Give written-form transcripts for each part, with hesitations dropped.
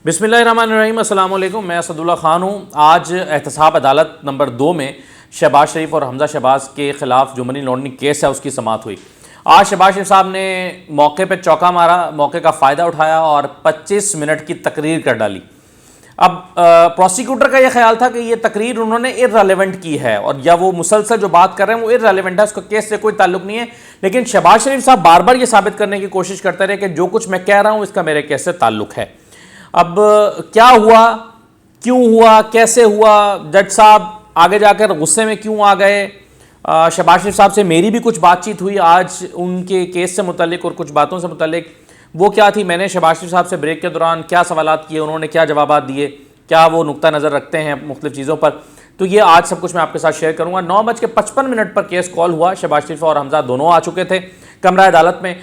बिस्मिल्लाहिर्रहमानिर्रहीम, अस्सलाम वालेकुम। मैं असदुल्ला ख़ान हूँ। आज एहतसाब अदालत नंबर 2 में शहबाज शरीफ और हमजा शहबाज के ख़िलाफ़ जो मनी लॉन्ड्रिंग केस है उसकी समाअत हुई। आज शहबाज शरीफ साहब ने मौके पर चौका मारा, मौके का फ़ायदा उठाया और 25 मिनट की तकरीर कर डाली। अब प्रोसिक्यूटर का यह ख्याल था कि ये तकरीर उन्होंने इररेलेवेंट की है और या वो मुसलसल जो बात कर रहे हैं वो इररेलेवेंट है, उसका केस से कोई ताल्लुक नहीं है। लेकिन शहबाज शरीफ साहब बार बार ये साबित करने की कोशिश करते रहे कि जो कुछ मैं कह रहा हूँ इसका मेरे केस से ताल्लुक है। अब क्या हुआ, क्यों हुआ, कैसे हुआ, जज साहब आगे जाकर गुस्से में क्यों आ गए, शहबाज शरीफ साहब से मेरी भी कुछ बातचीत हुई आज उनके केस से मुतल्लिक और कुछ बातों से मुतल्लिक। वो क्या थी, मैंने शहबाज शरीफ साहब से ब्रेक के दौरान क्या सवालात किए, उन्होंने क्या जवाब दिए, क्या वो नुक्ता नज़र रखते हैं मुख्तलिफ चीज़ों पर, तो ये आज सब कुछ मैं आपके साथ शेयर करूँगा। 9:55 पर केस कॉल हुआ। शहबाज शरीफ और हमजा दोनों आ चुके थे कमरा अदालत में।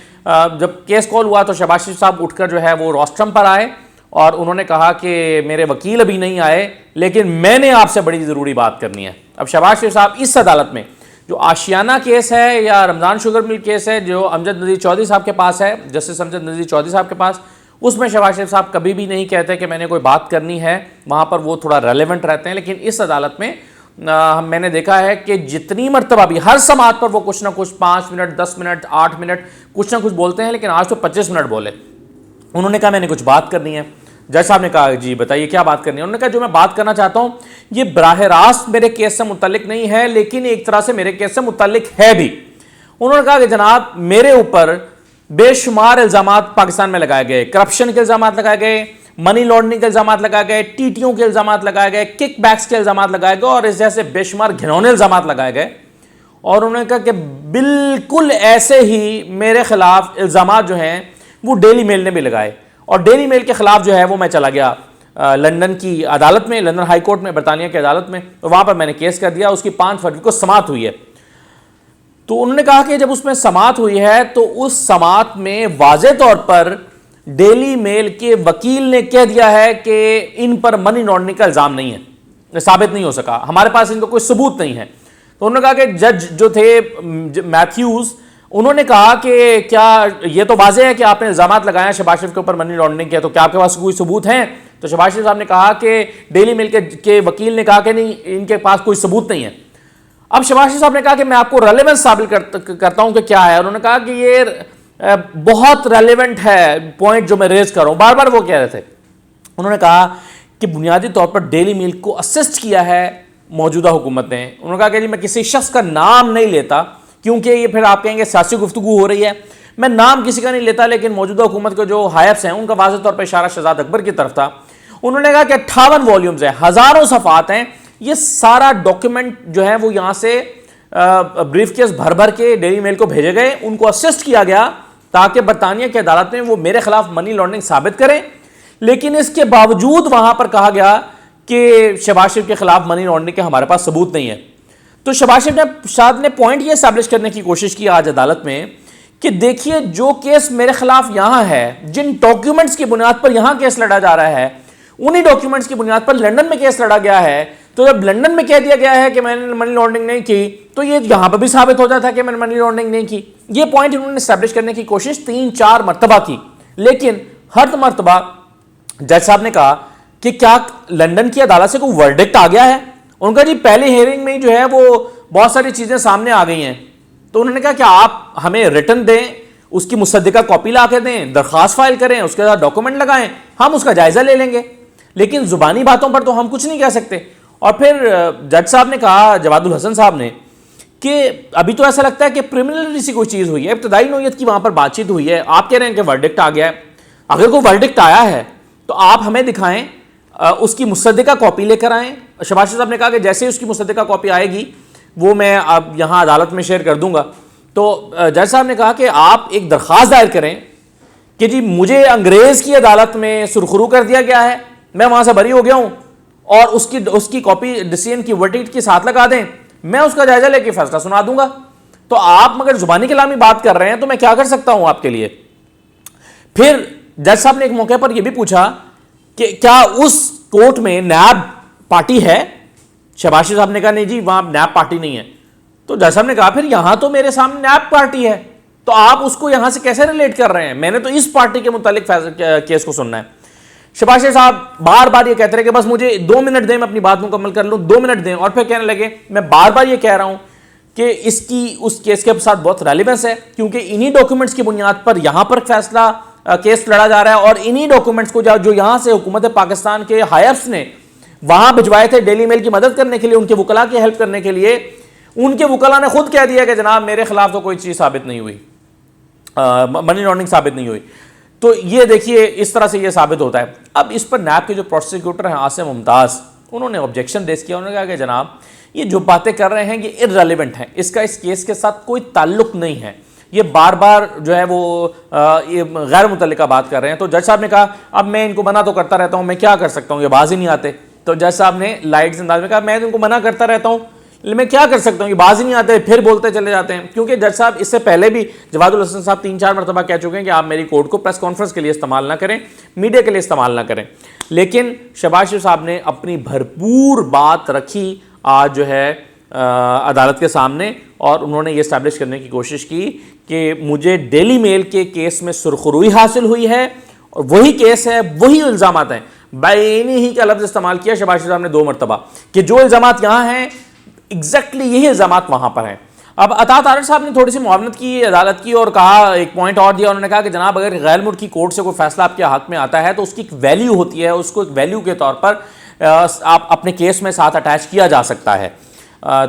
जब केस कॉल हुआ तो शहबाज शरीफ साहब उठकर जो है वो रोस्ट्रम पर आए और उन्होंने कहा कि मेरे वकील अभी नहीं आए लेकिन मैंने आपसे बड़ी ज़रूरी बात करनी है। अब शहबाज शरीफ साहब इस अदालत में जो आशियाना केस है या रमज़ान शुगर मिल केस है जो अमजद नज़ीर चौधरी साहब के पास है, जस्टिस अमजद नज़ीर चौधरी साहब के पास, उसमें शहबाज शरीफ साहब कभी भी नहीं कहते कि मैंने कोई बात करनी है, वहाँ पर वो थोड़ा रेलेवेंट रहते हैं। लेकिन इस अदालत में मैंने देखा है कि जितनी मरतबा भी हर समाअत पर वो कुछ ना कुछ 5 मिनट 10 मिनट 8 मिनट कुछ ना कुछ बोलते हैं, लेकिन आज तो 25 मिनट बोले। उन्होंने कहा मैंने कुछ बात करनी है। जज साहब ने कहा जी बताइए क्या बात करनी है। उन्होंने कहा जो मैं बात करना चाहता हूं ये बराह रास्त मेरे केस से मुतल्लिक नहीं है लेकिन एक तरह से मेरे केस से मुतल्लिक है भी। उन्होंने कहा कि जनाब मेरे ऊपर बेशुमार इल्जामात पाकिस्तान में लगाए गए, करप्शन के इल्जामात लगाए गए, मनी लॉन्ड्रिंग के इल्जामात लगाए गए, टीटीओ के इल्जामात लगाए गए, किक बैक्स के इल्जामात लगाए गए और इस जैसे बेशुमार घिनौने इल्जामात लगाए गए। और उन्होंने कहा कि बिल्कुल ऐसे ही मेरे खिलाफ इल्जामात जो हैं वो डेली मेल ने भी लगाए और डेली मेल के खिलाफ जो है वो मैं चला गया लंदन की अदालत में, लंदन हाई कोर्ट में, बरतानिया की अदालत में, तो वहाँ पर मैंने केस कर दिया। उसकी 5 फरवरी को समाअत हुई है। तो उन्होंने कहा कि जब उसमें समाअत हुई है तो उस समाअत में वाज़े तौर पर डेली मेल के वकील ने कह दिया है कि इन पर मनी लॉन्ड्रिंग का इल्ज़ाम नहीं है, साबित नहीं हो सका, हमारे पास इनका कोई सबूत नहीं है। तो उन्होंने कहा कि जज जो थे मैथ्यूज़, उन्होंने कहा कि क्या ये तो वाज़े है कि आपने इल्ज़ामात लगाया शहबाज शरीफ के ऊपर मनी लॉन्ड्रिंग के, तो क्या आपके पास कोई सबूत हैं? तो शहबाज शरीफ साहब ने कहा कि डेली मेल के वकील ने कहा कि नहीं, इनके पास कोई सबूत नहीं है। अब शहबाज शरीफ साहब ने कहा कि मैं आपको रेलेवेंस साबित करता हूं कि क्या है। उन्होंने कहा कि ये बहुत रेलेवेंट है पॉइंट जो मैं रेज कर रहा हूं, बार बार वो कह रहे थे। उन्होंने कहा कि बुनियादी तौर पर डेली मेल को असिस्ट किया है मौजूदा हुकूमत ने। उन्होंने कहा कि जी मैं किसी शख्स का नाम नहीं लेता क्योंकि ये फिर आप कहेंगे सियासी गुफ्तगू हो रही है, मैं नाम किसी का नहीं लेता, लेकिन मौजूदा हुकूमत के जो हायब्स हैं उनका वाज़ेह तौर पर इशारा शहजाद अकबर की तरफ था। उन्होंने कहा कि 58 वॉल्यूम्स हैं, हज़ारों सफ़ात हैं, ये सारा डॉक्यूमेंट जो है वो यहाँ से ब्रीफ केस भर भर के डेली मेल को भेजे गए, उनको असिस्ट किया गया ताकि बरतानिया की अदालत में वो मेरे खिलाफ मनी लॉन्ड्रिंग साबित करें। लेकिन इसके बावजूद वहाँ पर कहा गया कि शहबाज शरीफ के खिलाफ मनी लॉन्ड्रिंग के हमारे पास सबूत नहीं है। तो शहबाज शरीफ साहब ने पॉइंट ये एस्टैब्लिश करने की कोशिश की आज अदालत में कि देखिए जो केस मेरे खिलाफ यहाँ है, जिन डॉक्यूमेंट्स की बुनियाद पर यहाँ केस लड़ा जा रहा है, उन्हीं डॉक्यूमेंट्स की बुनियाद पर लंदन में केस लड़ा गया है। तो जब लंदन में कह दिया गया है कि मैंने मनी लॉन्ड्रिंग नहीं की, तो ये यहाँ पर भी साबित हो जाता है कि मैंने मनी लॉन्ड्रिंग नहीं की। ये पॉइंट उन्होंने एस्टैब्लिश करने की कोशिश 3-4 मरतबा की, लेकिन हर मरतबा जज साहब ने कहा कि क्या लंदन की अदालत से कोई वर्डिक्ट आ गया है। उनका जी पहले हियरिंग में जो है वो बहुत सारी चीज़ें सामने आ गई हैं। तो उन्होंने कहा कि आप हमें रिटर्न दें, उसकी मुसद्दिका कॉपी ला के दें, दरख्वास्त फाइल करें, उसके साथ डॉक्यूमेंट लगाएं, हम उसका जायज़ा ले लेंगे, लेकिन ज़ुबानी बातों पर तो हम कुछ नहीं कह सकते। और फिर जज साहब ने कहा, जवादुल हसन साहब ने, कि अभी तो ऐसा लगता है कि प्रिलिमिनरी सी कोई चीज़ हुई है, इब्तदाई नौयत की वहाँ पर बातचीत हुई है, आप कह रहे हैं कि वर्डिक्ट आ गया है। अगर कोई वर्डिक्ट आया है तो आप हमें दिखाएं, उसकी मुसद्दिका कॉपी लेकर आएँ। शहबाज साहब ने कहा कि जैसे ही उसकी मुसद्दिका कॉपी आएगी वो मैं अब यहाँ अदालत में शेयर कर दूंगा। तो जज साहब ने कहा कि आप एक दरख्वास्त दायर करें कि जी मुझे अंग्रेज़ की अदालत में सुरखरू कर दिया गया है, मैं वहाँ से बरी हो गया हूँ, और उसकी कॉपी डिसीजन की वर्डिक्ट के साथ लगा दें, मैं उसका जायज़ा लेके फैसला सुना दूंगा। तो आप मगर ज़ुबानी कलामी बात कर रहे हैं तो मैं क्या कर सकता हूँ आपके लिए। फिर जज साहब ने एक मौके पर यह भी पूछा कि क्या उस कोर्ट में नैब पार्टी है। शहबाज शरीफ साहब ने कहा नहीं जी वहां नैब पार्टी नहीं है। तो जज साहब ने कहा फिर यहां तो मेरे सामने नैब पार्टी है, तो आप उसको यहां से कैसे रिलेट कर रहे हैं, मैंने तो इस पार्टी के मुतालिक केस को सुनना है। शहबाज शरीफ साहब बार बार ये कहते रहे कि बस मुझे 2 मिनट दें, मैं अपनी बात मुकम्मल कर लूं, 2 मिनट दें, और फिर कहने लगे मैं बार बार ये कह रहा हूं कि इसकी उस केस के साथ बहुत रेलिवेंस है, क्योंकि इन्हीं डॉक्यूमेंट्स की बुनियाद पर यहां पर फैसला केस लड़ा जा रहा है, और इन्हीं डॉक्यूमेंट्स को जो यहां से हुकूमत पाकिस्तान के हायर्स ने वहां भिजवाए थे डेली मेल की मदद करने के लिए, उनके वकला की हेल्प करने के लिए, उनके वकला ने खुद कह दिया कि जनाब मेरे खिलाफ तो कोई चीज़ साबित नहीं हुई, मनी लॉन्ड्रिंग साबित नहीं हुई। तो ये देखिए इस तरह से ये साबित होता है। अब इस पर नैब के जो प्रोसिक्यूटर हैं आसिम मुमताज़, उन्होंने ऑब्जेक्शन रेज किया। उन्होंने कहा कि जनाब ये जो बातें कर रहे हैं ये इररेलेवेंट हैं, इसका इस केस के साथ कोई ताल्लुक नहीं है, ये बार बार जो है वो ये गैर मुतल्लिका बात कर रहे हैं। तो जज साहब ने कहा अब मैं इनको मना तो करता रहता हूँ, मैं क्या कर सकता हूँ, ये बाज ही नहीं आते। तो जज साहब ने लाइट अंदाज में कहा मैं इनको मना करता रहता हूँ, मैं क्या कर सकता हूँ, ये बाज ही नहीं आते, फिर बोलते चले जाते हैं। क्योंकि जज साहब इससे पहले भी जवादुल हसन साहब 3-4 मरतबा कह चुके हैं कि आप मेरी कोर्ट को प्रेस कॉन्फ्रेंस के लिए इस्तेमाल ना करें, मीडिया के लिए इस्तेमाल ना करें। लेकिन शहबाज शरीफ साहब ने अपनी भरपूर बात रखी आज जो है अदालत के सामने, और उन्होंने ये इस्टेब्लिश करने की कोशिश की कि मुझे डेली मेल के केस में सुरखरुई हासिल हुई है, और वही केस है, वही इल्ज़ामात हैं। बैनी ही का लफ्ज़ इस्तेमाल किया शहबाज शरीफ साहब ने 2 मरतबा कि जो इल्ज़ामात यहाँ हैं एग्जैक्टली यही इल्ज़ामात वहाँ पर हैं। अब अता तारड़ साहब ने थोड़ी सी मुआवनत की अदालत की, और कहा, एक पॉइंट और दिया, उन्होंने कहा कि जनाब अगर गैर मुल्की कोर्ट से कोई फैसला आपके हक में आता है तो उसकी एक वैल्यू होती है, उसको एक वैल्यू के तौर पर आप अपने केस में साथ अटैच किया जा सकता है।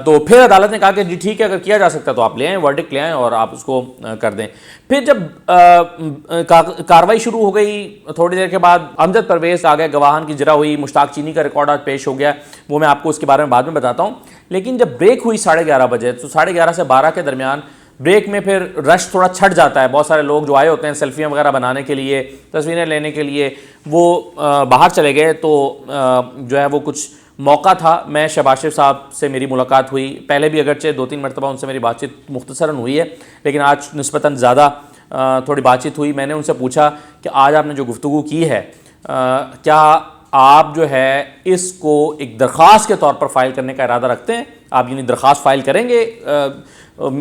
तो फिर अदालत ने कहा कि जी ठीक है, अगर किया जा सकता है तो आप ले आएँ, वर्डिक्ट ले आएँ और आप उसको कर दें। फिर जब कार्रवाई शुरू हो गई, थोड़ी देर के बाद अमजद परवेज़ आ गए, गवाहान की जरा हुई, मुश्ताक चीनी का रिकॉर्ड आज पेश हो गया, वो मैं आपको उसके बारे में बाद में बताता हूँ। लेकिन जब ब्रेक हुई 11:30 बजे, तो 11:30 से 12 के दरमियान ब्रेक में फिर रश थोड़ा छट जाता है। बहुत सारे लोग जो आए होते हैं सेल्फियाँ वगैरह बनाने के लिए, तस्वीरें लेने के लिए, वो बाहर चले गए। तो जो है वो कुछ मौका था, मैं शहबाज शरीफ साहब से मेरी मुलाकात हुई, पहले भी अगरचे 2-3 मरतबा उनसे मेरी बातचीत मुख्तसरन हुई है, लेकिन आज निस्बतन ज़्यादा थोड़ी बातचीत हुई। मैंने उनसे पूछा कि आज आपने जो गुफ्तगू की है, क्या आप जो है इसको एक दरख्वास्त के तौर पर फ़ाइल करने का इरादा रखते हैं, आप यानी दरख्वास्त फ़ाइल करेंगे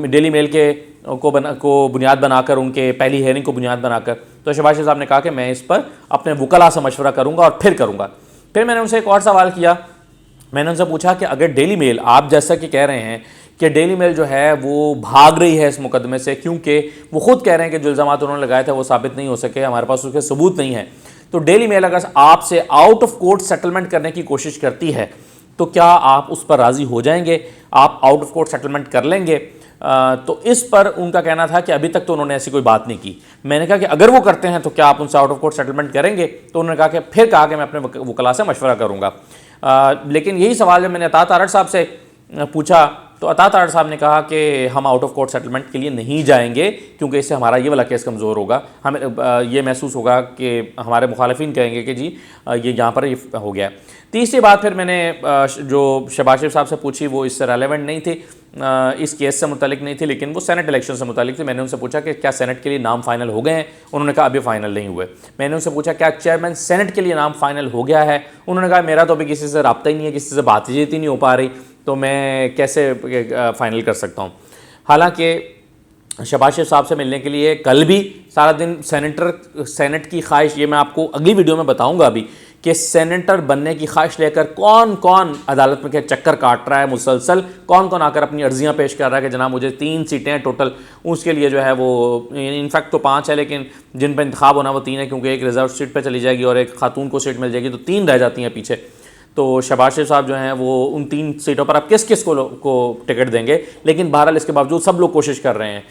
डेली मेल के को बुनियाद बनाकर, उनके पहली हेयरिंग को बुनियाद बनाकर? तो शहबाज शरीफ साहब ने कहा कि मैं इस पर अपने वकला से मशवरा करूँगा और फिर करूँगा। फिर मैंने उनसे एक और सवाल किया, मैंने उनसे पूछा कि अगर डेली मेल, आप जैसा कि कह रहे हैं कि डेली मेल जो है वो भाग रही है इस मुकदमे से, क्योंकि वो खुद कह रहे हैं कि जो इल्ज़ामात उन्होंने लगाए थे वो साबित नहीं हो सके, हमारे पास उसके सबूत नहीं है, तो डेली मेल अगर आपसे आउट ऑफ कोर्ट सेटलमेंट करने की कोशिश करती है तो क्या आप उस पर राज़ी हो जाएंगे, आप आउट ऑफ कोर्ट सेटलमेंट कर लेंगे? तो इस पर उनका कहना था कि अभी तक तो उन्होंने ऐसी कोई बात नहीं की। मैंने कहा कि अगर वो करते हैं तो क्या आप उनसे आउट ऑफ कोर्ट सेटलमेंट करेंगे? तो उन्होंने कहा कि फिर कहा कि मैं अपने वकला से मशवरा करूँगा। लेकिन यही सवाल जब मैंने अता तारड़ साहब से पूछा तो अता तारड़ साहब ने कहा कि हम आउट ऑफ कोर्ट सेटलमेंट के लिए नहीं जाएंगे, क्योंकि इससे हमारा ये वाला केस कमज़ोर होगा, हमें ये महसूस होगा कि हमारे मुखालिफिन कहेंगे कि जी ये यहाँ पर ये हो गया। तीसरी बात फिर मैंने जो शहबाज शरीफ साहब से पूछी वो इससे रेलेवेंट नहीं थी, इस केस से मुतलिक नहीं थी, लेकिन वो सेनेट इलेक्शन से मुतलिक थी। मैंने उनसे पूछा कि क्या सेनेट के लिए नाम फाइनल हो गए हैं? उन्होंने कहा अभी फाइनल नहीं हुए। मैंने उनसे पूछा क्या चेयरमैन सेनेट के लिए नाम फाइनल हो गया है? उन्होंने कहा मेरा तो अभी किसी से रब्ता ही नहीं है, किसी से बातचीत ही नहीं हो पा रही, तो मैं कैसे फ़ाइनल कर सकता हूँ। हालांकि शहबाज शरीफ साहब से मिलने के लिए कल भी सारा दिन सेनेट की ख्वाहिश, ये मैं आपको अगली वीडियो में बताऊंगा अभी कि सेनेटर बनने की ख्वाहिश लेकर कौन कौन अदालत में चक्कर काट रहा है मुसलसल, कौन कौन आकर अपनी अर्जियां पेश कर रहा है कि जनाब मुझे 3 सीटें हैं टोटल, उसके लिए जो है वो इनफैक्ट तो 5 है, लेकिन जिन पर इंतखाब होना वो 3 है, क्योंकि एक रिजर्व सीट पर चली जाएगी और एक खातून को सीट मिल जाएगी, तो 3 रह जाती हैं पीछे। तो शहबाज शरीफ साहब जो हैं वो उन 3 सीटों पर आप किस किस को टिकट देंगे, लेकिन बहरहाल इसके बावजूद सब लोग कोशिश कर रहे हैं।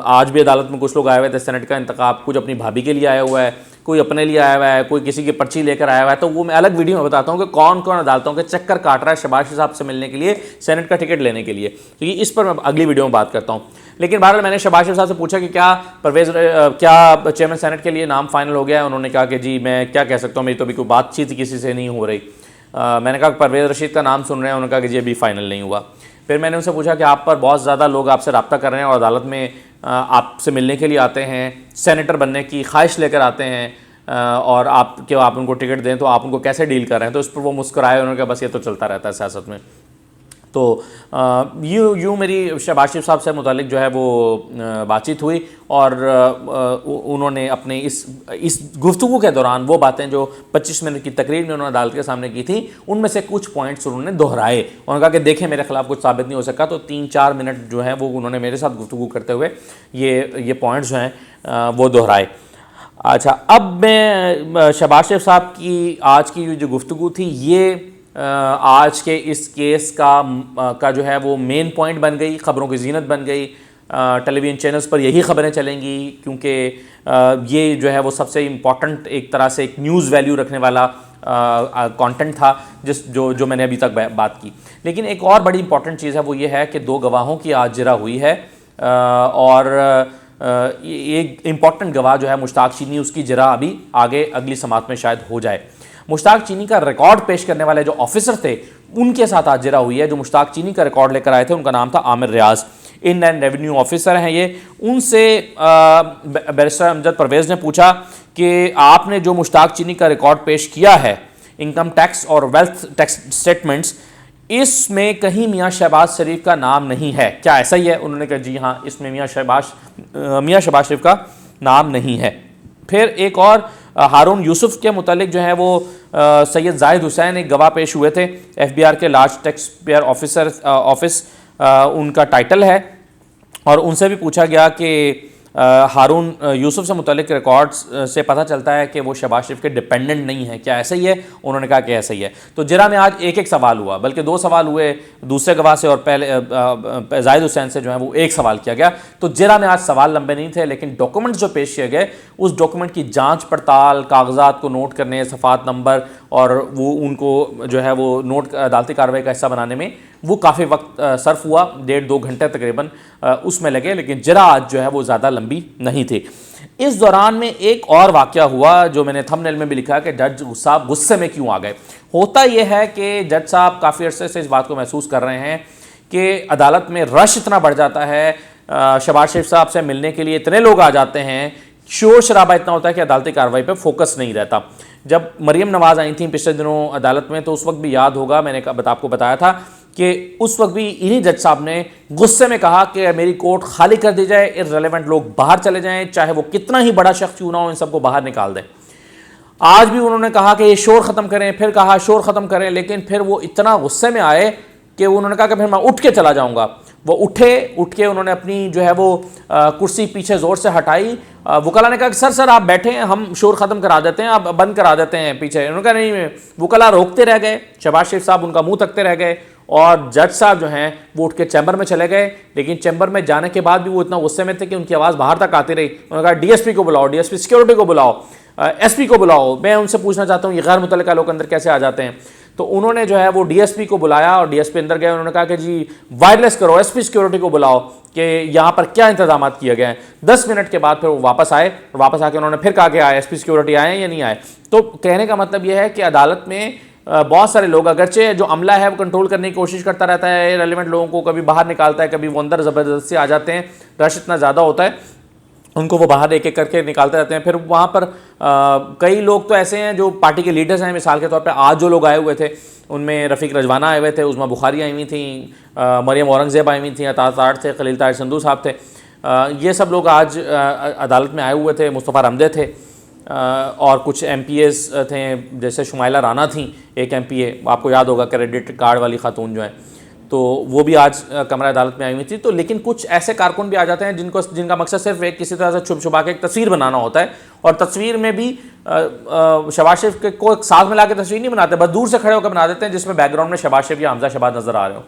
आज भी अदालत में कुछ लोग आए हुए थे सेनेट का इंतखाब, कुछ अपनी भाभी के लिए आया हुआ है, कोई अपने लिए आया हुआ है, कोई किसी की पर्ची लेकर आया हुआ है। तो वो मैं अलग वीडियो में बताता हूँ कि कौन कौन अदालतों के चक्कर काट रहा है शहबाज शरीफ साहब से मिलने के लिए, सेनेट का टिकट लेने के लिए। तो ये इस पर मैं अगली वीडियो में बात करता हूँ। लेकिन बहरहाल मैंने शहबाज शरीफ साहब से पूछा कि क्या क्या चेयरमैन सेनेट के लिए नाम फाइनल हो गया है? उन्होंने कहा कि जी मैं क्या कह सकता हूँ, मेरी तो अभी कोई बातचीत किसी से नहीं हो रही। मैंने कहा परवेज़ रशीद का नाम सुन रहे हैं? उन्होंने कहा कि जी अभी फाइनल नहीं हुआ। फिर मैंने उनसे पूछा कि आप पर बहुत ज़्यादा लोग आपसे रब्ता कर रहे हैं और अदालत में आपसे मिलने के लिए आते हैं, सेनेटर बनने की ख्वाहिश लेकर आते हैं और आप उनको टिकट दें तो आप उनको कैसे डील कर रहे हैं? तो इस पर वो मुस्कुराए, उन्होंने कहा बस ये तो चलता रहता है सियासत में। तो यूँ मेरी शहबाज शरीफ साहब से मुतालिक जो है वो बातचीत हुई और उन्होंने अपने इस गुफ्तगू के दौरान वो बातें जो 25 मिनट की तकरीर में उन्होंने अदालत के सामने की थी उनमें से कुछ पॉइंट्स उन्होंने दोहराए। उन्होंने कहा कि देखें मेरे खिलाफ कुछ साबित नहीं हो सका, तो 3-4 मिनट जो है वो उन्होंने मेरे साथ गुफ्तगू करते हुए ये पॉइंट्स जो हैं वो दोहराए। अच्छा, अब मैं शहबाज शरीफ साहब की आज की जो गुफ्तगू थी ये आज के इस केस का जो है वो मेन पॉइंट बन गई, ख़बरों की जीनत बन गई। टेलीविज़न चैनल्स पर यही ख़बरें चलेंगी क्योंकि ये जो है वो सबसे इम्पॉर्टेंट एक तरह से एक न्यूज़ वैल्यू रखने वाला कंटेंट था जो मैंने अभी तक बात की। लेकिन एक और बड़ी इंपॉर्टेंट चीज़ है वो ये है कि 2 गवाहों की आज जिरा हुई है और एक इम्पॉर्टेंट गवाह जो है मुश्ताक चीनी, उसकी जिरा अभी आगे अगली समात में शायद हो जाए। मुश्ताक चीनी का रिकॉर्ड पेश करने वाले जो ऑफिसर थे उनके साथ आज जिरा हुई है। जो मुश्ताक चीनी का रिकॉर्ड लेकर आए थे उनका नाम था आमिर रियाज, इनलैंड रेवेन्यू ऑफिसर हैं ये। उनसे बैरिस्टर अमजद परवेज़ ने पूछा कि आपने जो मुश्ताक चीनी का रिकॉर्ड पेश किया है इनकम टैक्स और वेल्थ टैक्स स्टेटमेंट्स, इसमें कहीं मियाँ शहबाज शरीफ का नाम नहीं है, क्या ऐसा ही है? उन्होंने कहा जी हाँ, इसमें मियाँ शहबाज शरीफ का नाम नहीं है। फिर एक और हारून यूसुफ के मुतालिक जो है वो सैयद जाहिद हुसैन एक गवाह पेश हुए थे। FBR के लार्ज टैक्स पेयर ऑफिस उनका टाइटल है और उनसे भी पूछा गया कि हारून यूसुफ से मुतालिक रिकॉर्ड्स से पता चलता है कि वो शहबाज शरीफ के डिपेंडेंट नहीं है, क्या ऐसा ही है? उन्होंने कहा कि ऐसा ही है। तो जिरा में आज एक सवाल हुआ, बल्कि 2 सवाल हुए दूसरे गवाह से और पहले जाहिद हुसैन से जो है वो एक सवाल किया गया। तो जिरा में आज सवाल लंबे नहीं थे, लेकिन डॉक्यूमेंट्स जो पेश किए गए उस डॉक्यूमेंट की जाँच पड़ताल, कागजात को नोट करने, सफ़ात नंबर और वो उनको जो है वो नोट अदालती कार्रवाई का हिस्सा बनाने में वो काफ़ी वक्त सर्फ हुआ, 1.5-2 घंटे तकरीबन उसमें लगे। लेकिन जिरा आज जो है वो ज़्यादा लंबी नहीं थी। इस दौरान में एक और वाक़या हुआ जो मैंने थंबनेल में भी लिखा कि जज साहब गुस्से में क्यों आ गए। होता यह है कि जज साहब काफ़ी अरसे से इस बात को महसूस कर रहे हैं कि अदालत में रश इतना बढ़ जाता है, शहबाज शरीफ साहब से मिलने के लिए इतने लोग आ जाते हैं, शोर शराबा इतना होता है कि अदालती कार्रवाई पर फोकस नहीं रहता। जब मरीम नवाज़ आई थी पिछले दिनों अदालत में तो उस वक्त भी याद होगा मैंने आपको बताया था कि उस वक्त भी इन्हीं जज साहब ने गुस्से में कहा कि मेरी कोर्ट खाली कर दी जाए, इररिलेवेंट लोग बाहर चले जाएं, चाहे वो कितना ही बड़ा शख्स क्यों ना हो, इन सबको बाहर निकाल दें। आज भी उन्होंने कहा कि ये शोर ख़त्म करें, फिर कहा शोर ख़त्म करें, लेकिन फिर वो इतना गुस्से में आए कि उन्होंने कहा कि फिर मैं उठ के चला जाऊँगा। वो उठ के उन्होंने अपनी जो है वो कुर्सी पीछे ज़ोर से हटाई। वकला ने कहा कि सर आप बैठे हैं, हम शोर ख़त्म करा देते हैं, आप बंद करा देते हैं पीछे। उन्होंने कहा नहीं। वकला रोकते रह गए, शहबाज शरीफ साहब उनका मुंह तकते रह गए और जज साहब जो हैं वो उठ के चैम्बर में चले गए। लेकिन चैम्बर में जाने के बाद भी वो इतना गुस्से में थे कि उनकी आवाज़ बाहर तक आती रही। उन्होंने कहा DSP को बुलाओ, DSP सिक्योरिटी को बुलाओ, SP को बुलाओ, मैं उनसे पूछना चाहता हूँ ये गैर मुतल्लिका लोग अंदर कैसे आ जाते हैं। तो उन्होंने जो है वो DSP को बुलाया और DSP अंदर गए। उन्होंने कहा कि जी वायरलेस करो, SP सिक्योरिटी को बुलाओ कि यहाँ पर क्या इंतजाम किए गए हैं। 10 मिनट के बाद फिर वो वापस आए और वापस आके उन्होंने फिर कहा कि SP सिक्योरिटी आए या नहीं आए। तो कहने का मतलब यह है कि अदालत में बहुत सारे लोग, अगरचे जो अमला है वो कंट्रोल करने की कोशिश करता रहता है, रेलिवेंट लोगों को कभी बाहर निकालता है, कभी वो अंदर ज़बरदस्ती आ जाते हैं, रश इतना ज़्यादा होता है उनको वो बाहर एक एक करके निकालते रहते हैं। फिर वहाँ पर कई लोग तो ऐसे हैं जो पार्टी के लीडर्स हैं। मिसाल के तौर पे आज जो लोग आए हुए थे उनमें रफ़ीक रजवाना आए हुए थे, उस्मा बुखारी आई हुई थी, मरियम औरंगज़ेब आई हुई थी, अता तार थे, खलील ताहिर संधू साहब थे। ये सब लोग आज अदालत में आए हुए थे। मुस्तफ़ा रमदे थे और कुछ MPAs थे, जैसे शुमाइला राना थी, एक MPA आपको याद होगा क्रेडिट कार्ड वाली खातून जो हैं, तो वो भी आज कमरा अदालत में आई हुई थी। तो लेकिन कुछ ऐसे कारकुन भी आ जाते हैं जिनका मकसद सिर्फ एक किसी तरह से छुप छुपा के एक तस्वीर बनाना होता है और तस्वीर में भी शहबाज शरीफ को एक साथ में ला के तस्वीर नहीं बनाते, बस दूर से खड़े होकर बना देते हैं जिसमें बैकग्राउंड में शहबाज शरीफ या हमजा शहबाज नज़र आ रहे हो।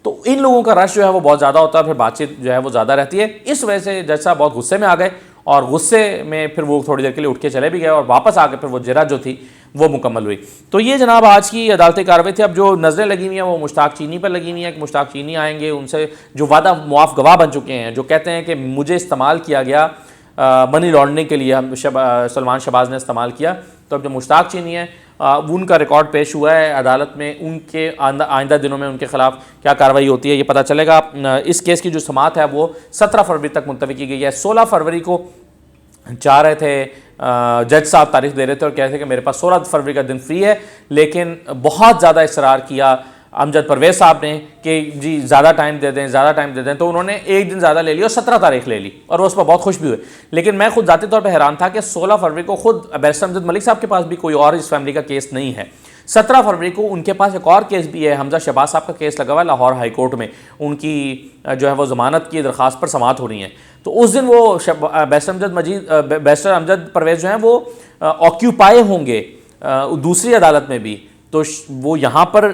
तो इन लोगों का रश जो है वो बहुत ज़्यादा होता है, फिर बातचीत जो है वो ज़्यादा रहती है। इस वजह से जज साहब बहुत गुस्से में आ गए और गुस्से में फिर वो थोड़ी देर के लिए उठ के चले भी गए और वापस आके फिर वो जिरा जो थी वो मुकम्मल हुई। तो ये जनाब आज की अदालती कार्रवाई थी। अब जो नज़रें लगी हुई हैं वो मुश्ताक चीनी पर लगी हुई हैं कि मुश्ताक चीनी आएंगे, उनसे जो वादा मुआफ़ गवाह बन चुके हैं, जो कहते हैं कि मुझे इस्तेमाल किया गया मनी लॉन्ड्रिंग के लिए, हम सलमान शहबाज ने इस्तेमाल किया। तो अब जो मुश्ताक चीनी है उनका रिकॉर्ड पेश हुआ है अदालत में, उनके आइंदा दिनों में उनके खिलाफ क्या कार्रवाई होती है ये पता चलेगा। इस केस की जो समाअत है वो 17 फरवरी तक मुलतवी की गई है। 16 फरवरी को चाह रहे थे जज साहब, तारीख दे रहे थे और कह रहे थे कि मेरे पास 16 फरवरी का दिन फ्री है, लेकिन बहुत ज़्यादा इसरार किया अमजद परवेज़ साहब ने कि जी ज़्यादा टाइम दे दें, ज़्यादा टाइम दे दें, तो उन्होंने एक दिन ज़्यादा ले लिया और 17 तारीख ले ली और वो उस पर बहुत खुश भी हुए। लेकिन मैं खुद ज़ाती तौर पर हैरान था कि 16 फरवरी को खुद बैरिस्टर अमजद मलिक साहब के पास भी कोई और इस फैमिली का केस नहीं है। 17 फरवरी को उनके पास एक और केस भी है, हमजा शहबाज साहब का केस लगा हुआ है लाहौर हाई कोर्ट में, उनकी जो है वो ज़मानत की दरख्वास्त पर समाअत हो रही है। तो उस दिन वो बैरिस्टर अमजद परवेज़ जो हैं वो ऑक्यूपाई होंगे दूसरी अदालत में भी, तो वो यहाँ पर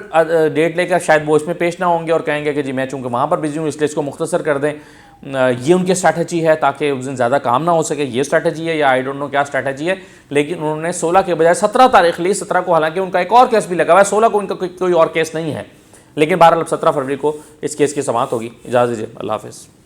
डेट लेकर शायद वो इसमें पेश ना होंगे और कहेंगे कि जी मैं चूँकि वहाँ पर बिजी हूँ इसलिए इसको मुख्तसर कर दें। ये उनकी स्ट्रैटेजी है ताकि उस दिन ज़्यादा काम ना हो सके, ये स्ट्रैटेजी है या आई डोंट नो क्या स्ट्रैटेजी है। लेकिन उन्होंने 16 के बजाय 17 तारीख ली। 17 को हालांकि उनका एक और केस भी लगा हुआ है, 16 को उनका कोई और केस नहीं है। लेकिन बहरहाल 17 फरवरी को इस केस की समाअत होगी। इजाज़त दीजिए, अल्लाह हाफ़िज़।